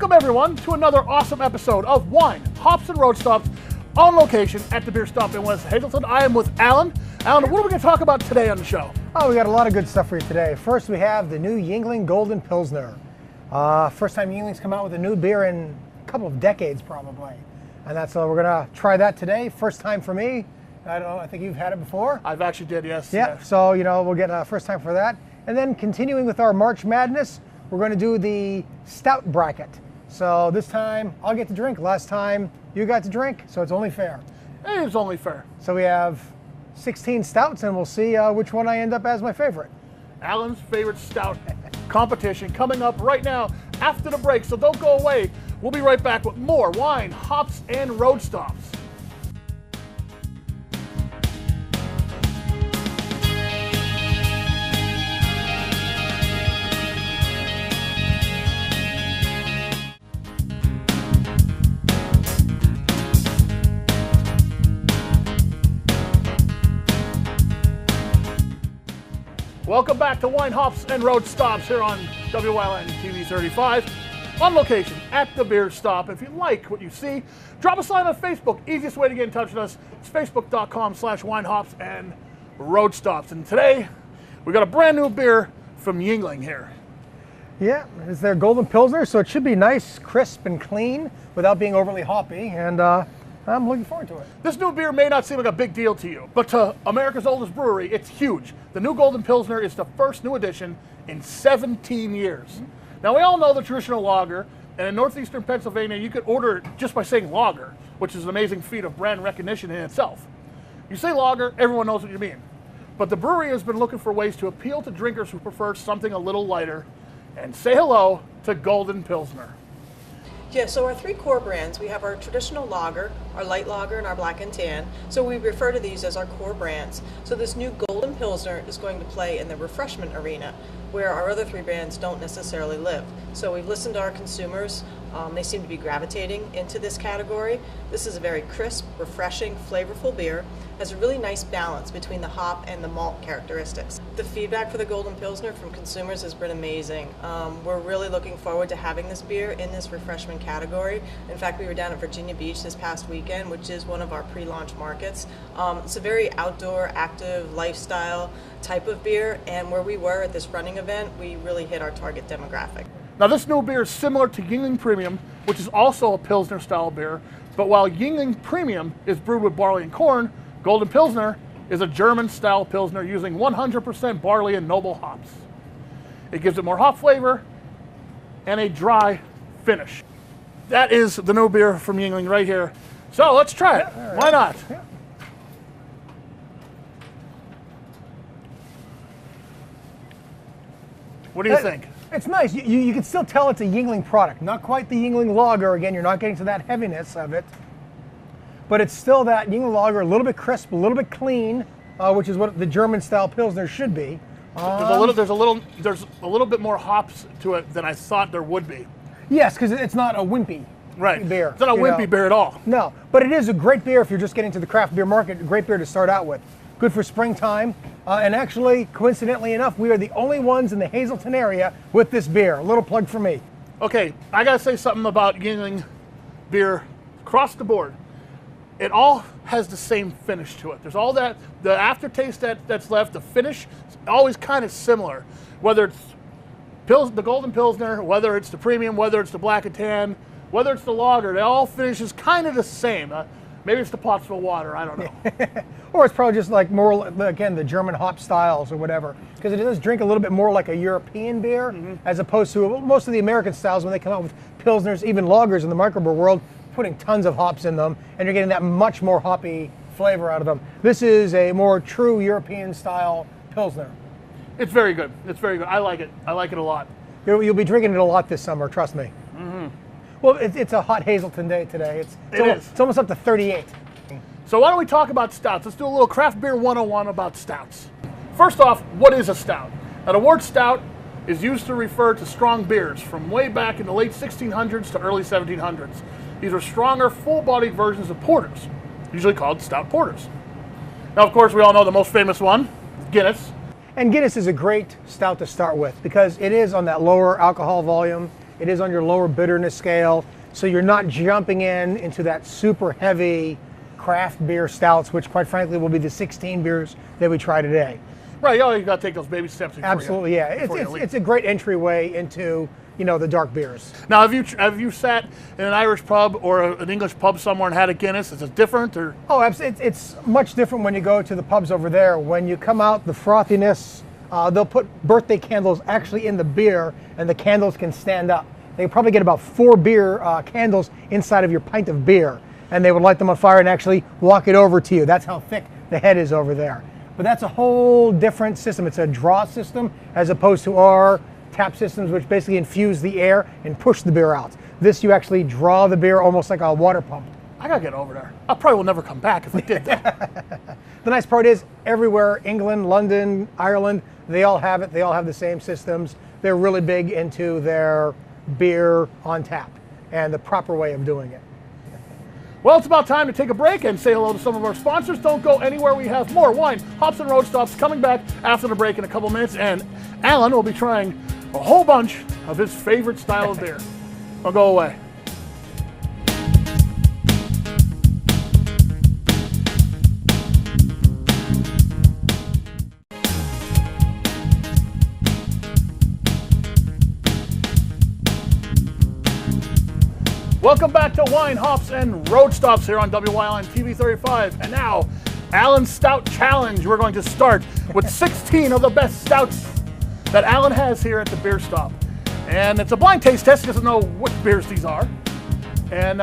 Welcome everyone to another awesome episode of Wine, Hops and Road Stops on location at the beer stop in West Hazleton. I am with Alan. Alan, what are we going to talk about today on the show? Oh, we got a lot of good stuff for you today. First, we have the new Yuengling Golden Pilsner. First time Yuengling's come out with a new beer in a couple of decades, probably. And that's we're going to try that today. First time for me. I don't know, I think you've had it before. I've actually did, yes. Yeah, yes. So, we'll get a first time for that. And then continuing with our March Madness, we're going to do the stout bracket. So this time, I'll get to drink. Last time, you got to drink, so it's only fair. It is only fair. So we have 16 stouts, and we'll see which one I end up as my favorite. Alan's favorite stout competition coming up right now after the break, so don't go away. We'll be right back with more wine, hops, and road stops. Welcome back to Wine, Hops, and Road Stops here on WYLN TV 35. On location at the beer stop. If you like what you see, drop us a line on Facebook. Easiest way to get in touch with us is facebook.com/wine, hops, and road stops. And today, we got a brand new beer from Yuengling here. Yeah, it's their Golden Pilsner, so it should be nice, crisp, and clean without being overly hoppy, and I'm looking forward to it. This new beer may not seem like a big deal to you, but to America's oldest brewery, it's huge. The new Golden Pilsner is the first new addition in 17 years. Now, we all know the traditional lager, and in northeastern Pennsylvania, you could order it just by saying lager, which is an amazing feat of brand recognition in itself. You say lager, everyone knows what you mean. But the brewery has been looking for ways to appeal to drinkers who prefer something a little lighter, and say hello to Golden Pilsner. Yeah, so our three core brands, we have our traditional lager, our light lager, and our black and tan. So we refer to these as our core brands. So this new Golden Pilsner is going to play in the refreshment arena, where our other three brands don't necessarily live. So we've listened to our consumers. They seem to be gravitating into this category. This is a very crisp, refreshing, flavorful beer. Has a really nice balance between the hop and the malt characteristics. The feedback for the Golden Pilsner from consumers has been amazing. We're really looking forward to having this beer in this refreshment category. In fact, we were down at Virginia Beach this past weekend, which is one of our pre-launch markets. It's a very outdoor, active, lifestyle type of beer, and where we were at this running event, we really hit our target demographic. Now, this new beer is similar to Yuengling Premium, which is also a Pilsner style beer, but while Yuengling Premium is brewed with barley and corn, Golden Pilsner is a German style Pilsner using 100% barley and noble hops. It gives it more hop flavor and a dry finish. That is the new beer from Yuengling right here. So let's try it. Right. Why not? Yeah. What do you think? It's nice. You can still tell it's a Yuengling product. Not quite the Yuengling lager. Again, you're not getting to that heaviness of it. But it's still that Yuengling lager, a little bit crisp, a little bit clean, which is what the German-style Pilsner should be. There's a little bit more hops to it than I thought there would be. Yes, because it's not a wimpy beer. It's not a wimpy beer at all. No, but it is a great beer if you're just getting to the craft beer market. A great beer to start out with. Good for springtime. And actually, coincidentally enough, we are the only ones in the Hazleton area with this beer. A little plug for me. Okay, I gotta say something about Yuengling beer across the board. It all has the same finish to it. There's all that, the aftertaste that's left, the finish is always kind of similar. Whether it's the Golden Pilsner, whether it's the Premium, whether it's the Black and Tan, whether it's the lager, they all finishes kind of the same. Maybe it's the Pottsville water, I don't know. Or it's probably just like more, again, the German hop styles or whatever. Because it does drink a little bit more like a European beer, as opposed to most of the American styles when they come out with Pilsners, even lagers in the microbrew world, putting tons of hops in them, and you're getting that much more hoppy flavor out of them. This is a more true European style Pilsner. It's very good. It's very good. I like it. I like it a lot. You'll be drinking it a lot this summer, trust me. Well, it's a hot Hazleton day today. It's almost up to 38. So why don't we talk about stouts? Let's do a little craft beer 101 about stouts. First off, what is a stout? Now, the word stout is used to refer to strong beers from way back in the late 1600s to early 1700s. These are stronger, full-bodied versions of porters, usually called stout porters. Now, of course, we all know the most famous one, Guinness. And Guinness is a great stout to start with because it is on that lower alcohol volume. It is on your lower bitterness scale, so you're not jumping into that super heavy craft beer stouts, which quite frankly will be the 16 beers that we try today. Right, you got to take those baby steps. Absolutely, yeah. It's a great entryway into, you know, the dark beers. Now, have you sat in an Irish pub or an English pub somewhere and had a Guinness? Is it different, or? Oh, it's much different when you go to the pubs over there. When you come out, the frothiness, they'll put birthday candles actually in the beer, and the candles can stand up. They probably get about 4 beer candles inside of your pint of beer, and they would light them on fire and actually walk it over to you. That's how thick the head is over there. But that's a whole different system. It's a draw system as opposed to our tap systems, which basically infuse the air and push the beer out. This, you actually draw the beer almost like a water pump. I gotta get over there. I probably will never come back if I did that. The nice part is everywhere, England, London, Ireland, they all have it. They all have the same systems. They're really big into their beer on tap and the proper way of doing it. Well, it's about time to take a break and say hello to some of our sponsors. Don't go anywhere. We have more wine, hops, and road stops coming back after the break in a couple minutes. And Alan will be trying a whole bunch of his favorite style of beer. Don't go away. Welcome back to Wine, Hops, and Road Stops here on WYLN TV 35. And now, Alan's Stout Challenge. We're going to start with 16 of the best stouts that Alan has here at the beer stop. And it's a blind taste test. He doesn't know what beers these are. And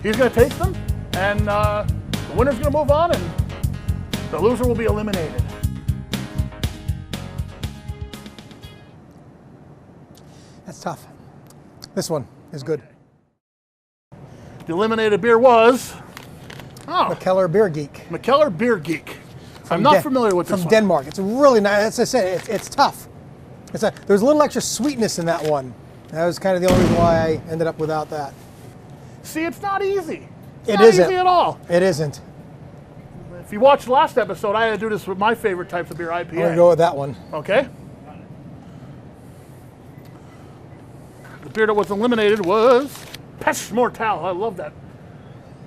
he's going to taste them. And the winner's going to move on, and the loser will be eliminated. That's tough. This one is good. The eliminated beer was Mikkeller Beer Geek. Mikkeller Beer Geek. I'm not familiar with this from one. Denmark. It's really nice. As I said, it's tough. There's a little extra sweetness in that one. That was kind of the only reason why I ended up without that. See, it's not easy. It not isn't easy at all. It isn't. If you watched the last episode, I had to do this with my favorite types of beer, IPA. I'm gonna go with that one. Okay. The beer that was eliminated was Pest Mortal. I love that.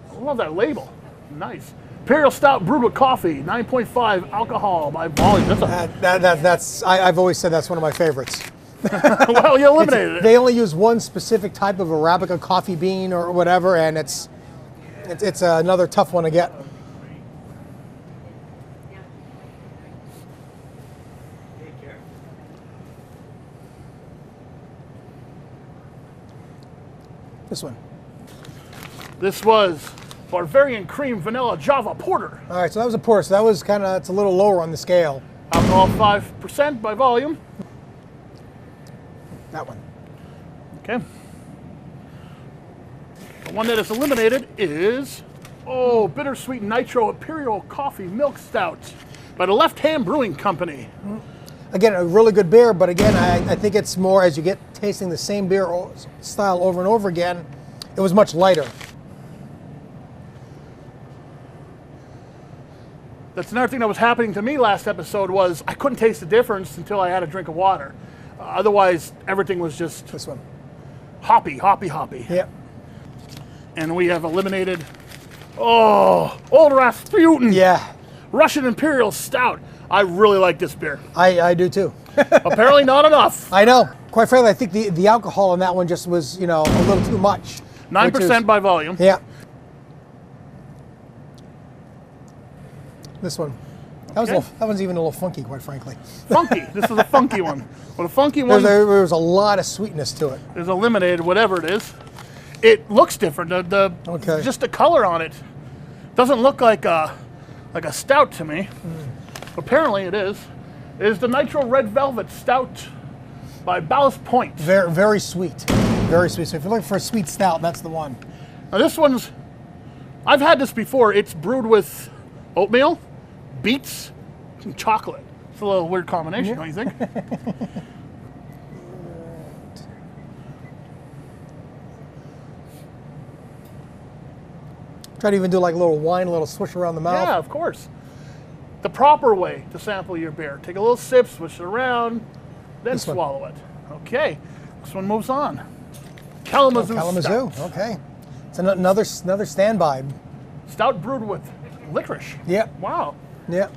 I love that label. Nice. Imperial Stout brewed with coffee, 9.5 alcohol by volume. I've always said that's one of my favorites. Well, you eliminated it. They only use one specific type of Arabica coffee bean or whatever, and it's another tough one to get. This one. This was Bavarian Cream Vanilla Java Porter. All right, so that was a porter. So that was it's a little lower on the scale. Alcohol 5% by volume. That one. Okay. The one that is eliminated is, Bittersweet Nitro Imperial Coffee Milk Stout by the Left Hand Brewing Company. Again, a really good beer, but again, I think it's more as you get tasting the same beer style over and over again, it was much lighter. That's another thing that was happening to me last episode was I couldn't taste the difference until I had a drink of water. Otherwise, everything was just This one. hoppy. Yep. And we have eliminated, Old Rasputin. Yeah. Russian Imperial Stout. I really like this beer. I do too. Apparently not enough. I know. Quite frankly, I think the alcohol in that one just was, a little too much. 9% by volume. Yeah. This one. That one's even a little funky, quite frankly. Funky. This is a funky one. But a funky one There was a lot of sweetness to it. is eliminated, whatever it is. It looks different. Okay. Just the color on it doesn't look like a stout to me. Apparently it is. It is the Nitro Red Velvet Stout by Ballast Point. Very, very sweet. Very sweet. So if you're looking for a sweet stout, that's the one. Now this one's, I've had this before. It's brewed with oatmeal, beets, and chocolate. It's a little weird combination, don't you think? Try to even do like a little wine, a little swish around the mouth. Yeah, of course. The proper way to sample your beer. Take a little sip, swish it around, then This one. swallow it. Okay, this one moves on. Kalamazoo, Kalamazoo. Stout. Okay. It's another standby. Stout brewed with licorice. Yep. Wow. Yep.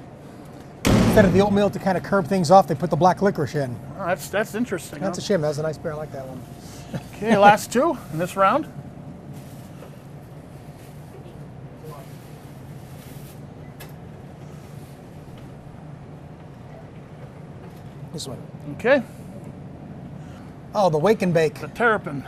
Instead of the oatmeal to kind of curb things off, they put the black licorice in. Oh, that's interesting. That's a shame. That's a nice beer. I like that one. Okay, last two in this round. This one. Okay, Oh, the Wake and Bake. the Terrapin.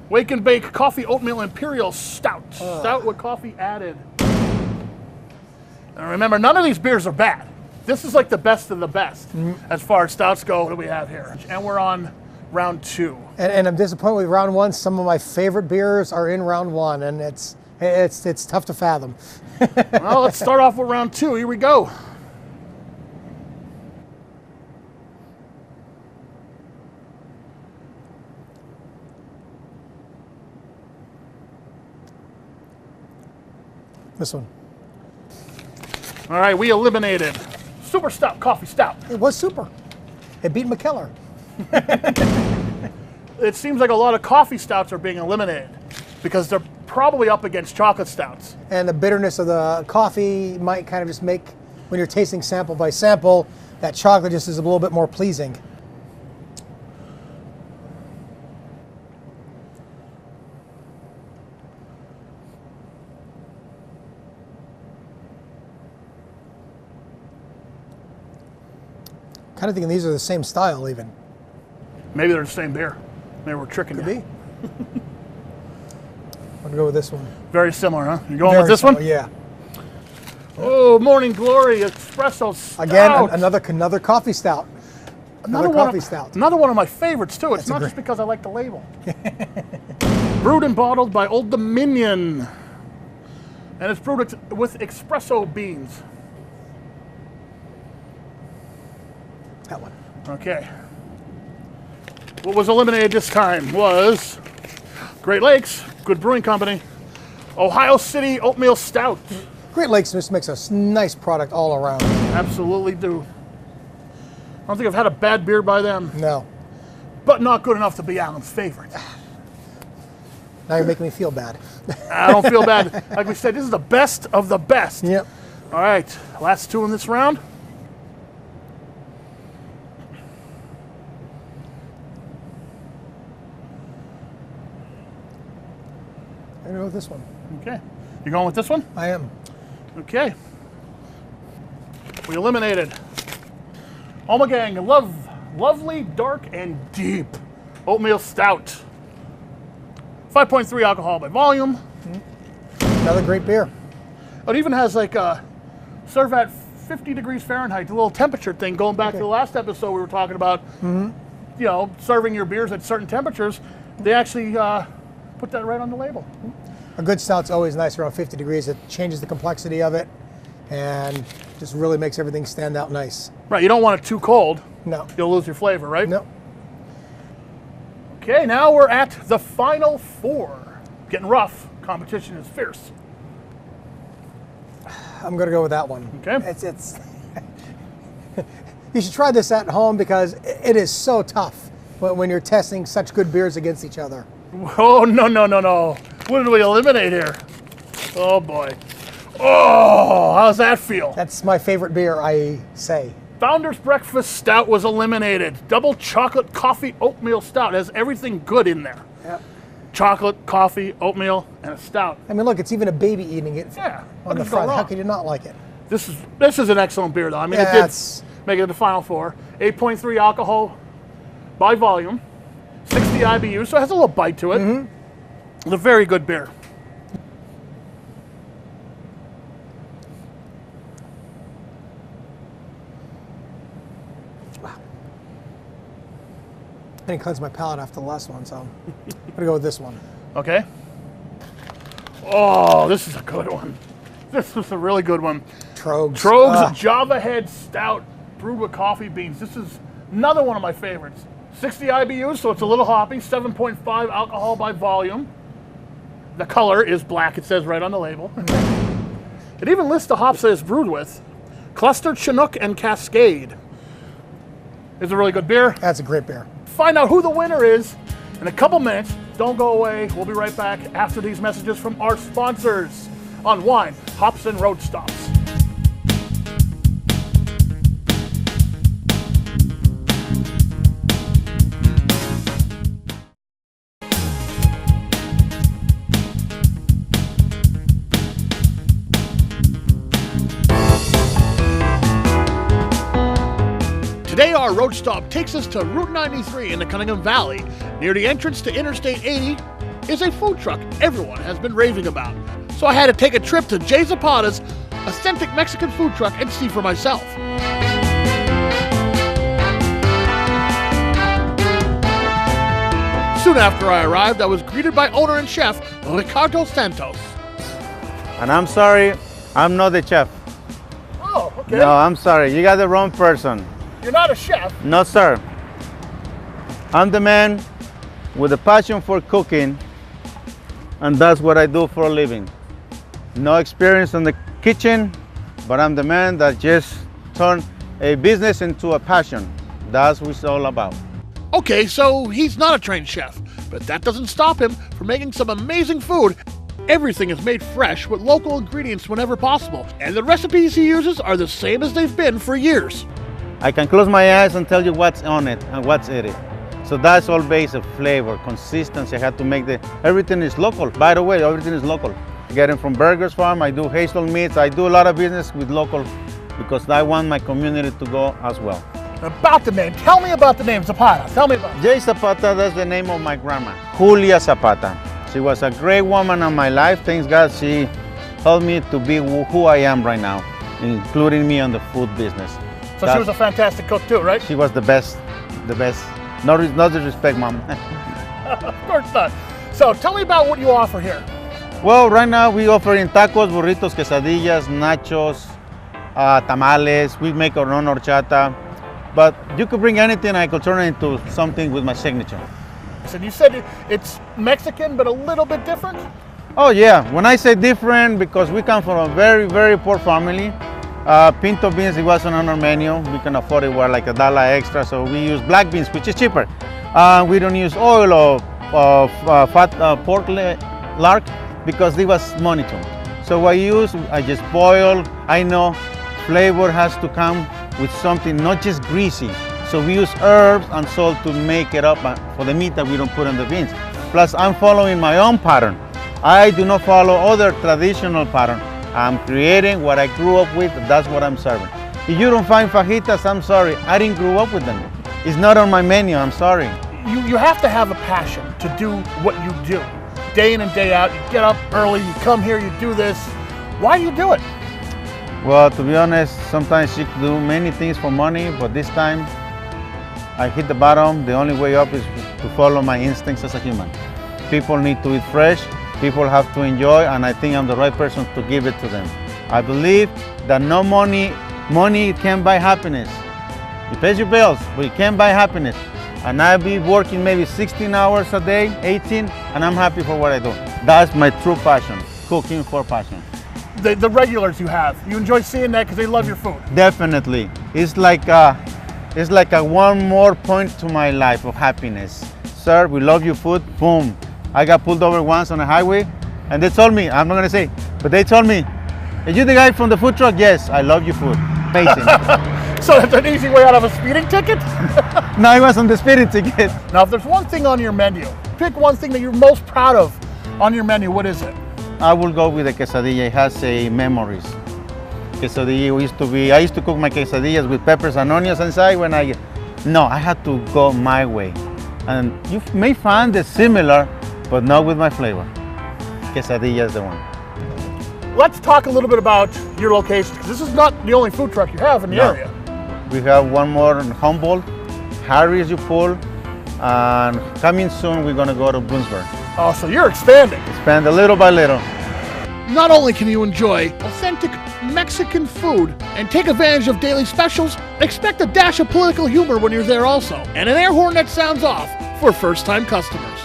Wake and Bake Coffee Oatmeal Imperial Stout. Stout with coffee added. And remember, none of these beers are bad. This is like the best of the best as far as stouts go. What do we have here? And we're on round 2. And I'm disappointed with round 1. Some of my favorite beers are in round 1, and it's tough to fathom. Well, let's start off with round 2. Here we go. This one. All right, we eliminated Super Stout Coffee Stout. It was super. It beat McKellar. It seems like a lot of coffee stouts are being eliminated because they're probably up against chocolate stouts. And the bitterness of the coffee might kind of just make, when you're tasting sample by sample, that chocolate just is a little bit more pleasing. Kind of thinking these are the same style even. Maybe they're the same beer. Maybe we're tricking Could you. be. I'm gonna go with this one. Very similar, huh? You're going Very with this similar, one? Yeah. Oh, Morning Glory Espresso Stout. Again, another coffee stout. Another coffee stout. Another one of my favorites too. It's That's a not great- just because I like the label. Brewed and bottled by Old Dominion, and it's brewed with espresso beans. That one. Okay. What was eliminated this time was Great Lakes, good brewing company, Ohio City Oatmeal Stout. Great Lakes just makes a nice product all around. Absolutely do. I don't think I've had a bad beer by them, No. but not good enough to be Alan's favorite. Now you're making me feel bad. I don't feel bad. Like we said, this is the best of the best. Yep. All right, last two in this round. I'm gonna go with this one. Okay, you going with this one? I am. Okay. We eliminated Omegang Lovely Dark and Deep Oatmeal Stout. 5.3 alcohol by volume. Another great beer. It even has like a serve at 50 degrees Fahrenheit, the little temperature thing going back to the last episode we were talking about, you know, serving your beers at certain temperatures. They actually put that right on the label. A good stout's always nice around 50 degrees. It changes the complexity of it and just really makes everything stand out nice. Right, you don't want it too cold. No. You'll lose your flavor, right? No. Okay, now we're at the final four. Getting rough. Competition is fierce. I'm gonna go with that one. Okay. It's you should try this at home because it is so tough when you're testing such good beers against each other. Oh, no. What did we eliminate here? Oh, boy. Oh, how's that feel? That's my favorite beer, I say. Founder's Breakfast Stout was eliminated. Double chocolate coffee oatmeal stout. It has everything good in there. Yep. Chocolate, coffee, oatmeal, and a stout. I mean, look, it's even a baby eating it Yeah. on the what could go front. How wrong? could you not like it? This is an excellent beer, though. I mean, Yeah, it did it's- make it to the final four. 8.3 alcohol by volume. 60 IBU, so it has a little bite to it. It's a very good beer. I didn't cleanse my palate after the last one, so I'm gonna go with this one. Okay. Oh, this is a good one. This was a really good one. Trogs. Trogs Java Head Stout brewed with coffee beans. This is another one of my favorites. 60 IBUs, so it's a little hoppy. 7.5 alcohol by volume. The color is black, it says right on the label. It even lists the hops that it's brewed with. Clustered Chinook and Cascade. It's a really good beer. That's a great beer. Find out who the winner is in a couple minutes. Don't go away. We'll be right back after these messages from our sponsors on wine, hops, and road stops. Today our road stop takes us to Route 93 in the Cunningham Valley. Near the entrance to Interstate 80 is a food truck everyone has been raving about. So I had to take a trip to Jay Zapata's authentic Mexican food truck and see for myself. Soon after I arrived, I was greeted by owner and chef Ricardo Santos. And I'm sorry, I'm not the chef. Oh, okay. No, I'm sorry, you got the wrong person. You're not a chef. No, sir. I'm the man with a passion for cooking, and that's what I do for a living. No experience in the kitchen, but I'm the man that just turned a business into a passion. That's what it's all about. Okay, so he's not a trained chef, but that doesn't stop him from making some amazing food. Everything is made fresh with local ingredients whenever possible, and the recipes he uses are the same as they've been for years. I can close my eyes and tell you what's on it and what's in it. So that's all based on flavor, consistency. I had to make everything is local. By the way, everything is local. I get it from Burgers Farm, I do Hazel Meats, I do a lot of business with local because I want my community to go as well. About the name, tell me about the name Zapata. Tell me about it. Jay Zapata, that's the name of my grandma, Julia Zapata. She was a great woman in my life. Thanks God she helped me to be who I am right now, including me on the food business. So she was a fantastic cook too, right? She was the best, the best. No disrespect, Mom. Of course not. So tell me about what you offer here. Well, right now we offer in tacos, burritos, quesadillas, nachos, tamales. We make our own horchata. But you could bring anything, I could turn it into something with my signature. And you said it's Mexican, but a little bit different? Oh yeah, when I say different, because we come from a very, very poor family. Pinto beans, it wasn't on our menu. We can afford it, we're like $1 extra, so we use black beans, which is cheaper. We don't use oil or fat pork lard because it was money to me. So what I just boil. I know flavor has to come with something not just greasy. So we use herbs and salt to make it up for the meat that we don't put on the beans. Plus I'm following my own pattern. I do not follow other traditional pattern. I'm creating what I grew up with, that's what I'm serving. If you don't find fajitas, I'm sorry, I didn't grow up with them. It's not on my menu, I'm sorry. You have to have a passion to do what you do. Day in and day out, you get up early, you come here, you do this. Why do you do it? Well, to be honest, sometimes you do many things for money, but this time I hit the bottom. The only way up is to follow my instincts as a human. People need to eat fresh. People have to enjoy, and I think I'm the right person to give it to them. I believe that no money can buy happiness. You pay your bills, but you can't buy happiness. And I'll be working maybe 16 hours a day, 18, and I'm happy for what I do. That's my true passion, cooking for passion. The regulars you have, you enjoy seeing that because they love your food. Definitely. It's like a one more point to my life of happiness. Sir, we love your food, boom. I got pulled over once on a highway and they told me, I'm not gonna say, but they told me, are you the guy from the food truck? Yes, I love your food. Amazing. So that's an easy way out of a speeding ticket? No, it was on the speeding ticket. Now, if there's one thing on your menu, pick one thing that you're most proud of on your menu, what is it? I will go with the quesadilla. It has memories. Quesadilla I used to cook my quesadillas with peppers and onions inside I had to go my way. And you may find it similar, but not with my flavor. Quesadilla is the one. Let's talk a little bit about your location, because this is not the only food truck you have in the area. We have one more in Humboldt, Harris you pull, and coming soon we're gonna go to Bloomsburg. Oh, so you're expanding. Expand a little by little. Not only can you enjoy authentic Mexican food and take advantage of daily specials, expect a dash of political humor when you're there also, and an air horn that sounds off for first-time customers.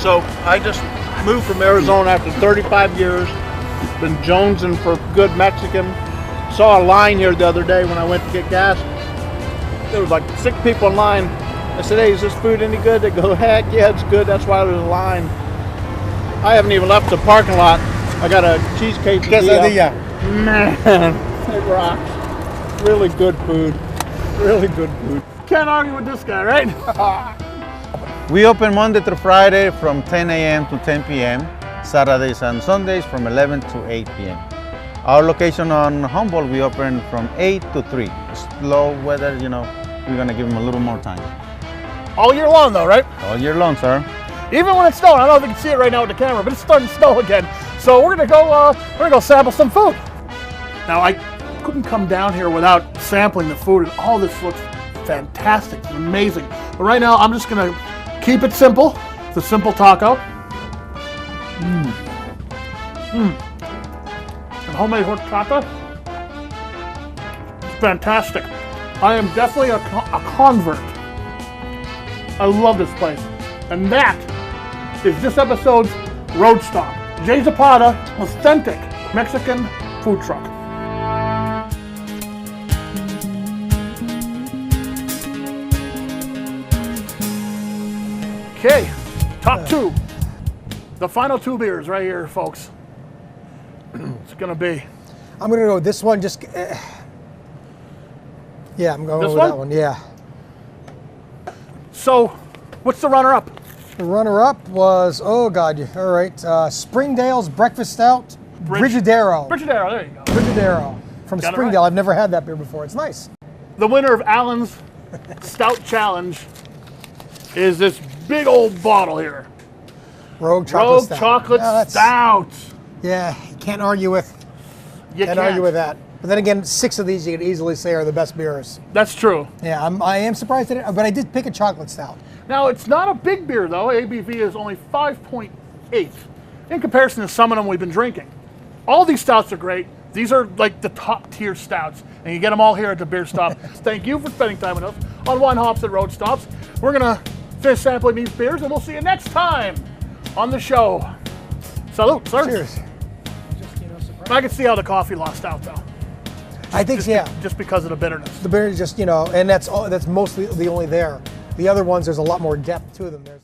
So I just moved from Arizona after 35 years, been jonesing for good Mexican. Saw a line here the other day when I went to get gas. There was like 6 people in line I said, hey, is this food any good? They go, heck yeah, it's good. That's why there's a line. I haven't even left the parking lot. I got a cheesecake. Quesadilla. Man, it rocks. Really good food. Really good food. Can't argue with this guy, right? We open Monday through Friday from 10 a.m. to 10 p.m. Saturdays and Sundays from 11 to 8 p.m. Our location on Humboldt, we open from 8 to 3. Slow weather, you know, we're gonna give them a little more time. All year long though, right? All year long, sir. Even when it's snowing. I don't know if you can see it right now with the camera, but it's starting to snow again. So we're gonna go sample some food. Now I couldn't come down here without sampling the food, and all this looks fantastic, it's amazing. But right now I'm just gonna keep it simple. It's a simple taco. And homemade horchata. It's fantastic. I am definitely a convert. I love this place. And that is this episode's Road Stop. Jay Zapata, authentic Mexican food truck. Okay, top two. The final two beers right here, folks. It's gonna be. I'm gonna go with this one. Just yeah, I'm going This with one? that one. Yeah. So, what's the runner-up? The runner-up was all right. Springdale's Breakfast Stout, Brigidero. Brigidero, there you go. Brigidero from Got it Springdale. right. I've never had that beer before. It's nice. The winner of Alan's Stout Challenge is this big old bottle here. Rogue Chocolate Rogue Stout. Chocolate Yeah, that's- Stout. Yeah, you can't argue with. You Can't argue with that. But then again, 6 of these you could easily say are the best beers. That's true. Yeah, I am surprised at it, but I did pick a chocolate stout. Now, it's not a big beer, though. ABV is only 5.8 in comparison to some of them we've been drinking. All these stouts are great. These are like the top tier stouts, and you get them all here at the Beer Stop. Thank you for spending time with us on Wine Hops and Road Stops. We're going to finish sampling these beers, and we'll see you next time on the show. Salute, sir. Cheers. I can see how the coffee lost out, though. I think, yeah. Just because of the bitterness. The beer is just, and that's mostly the only there. The other ones, there's a lot more depth to them. There's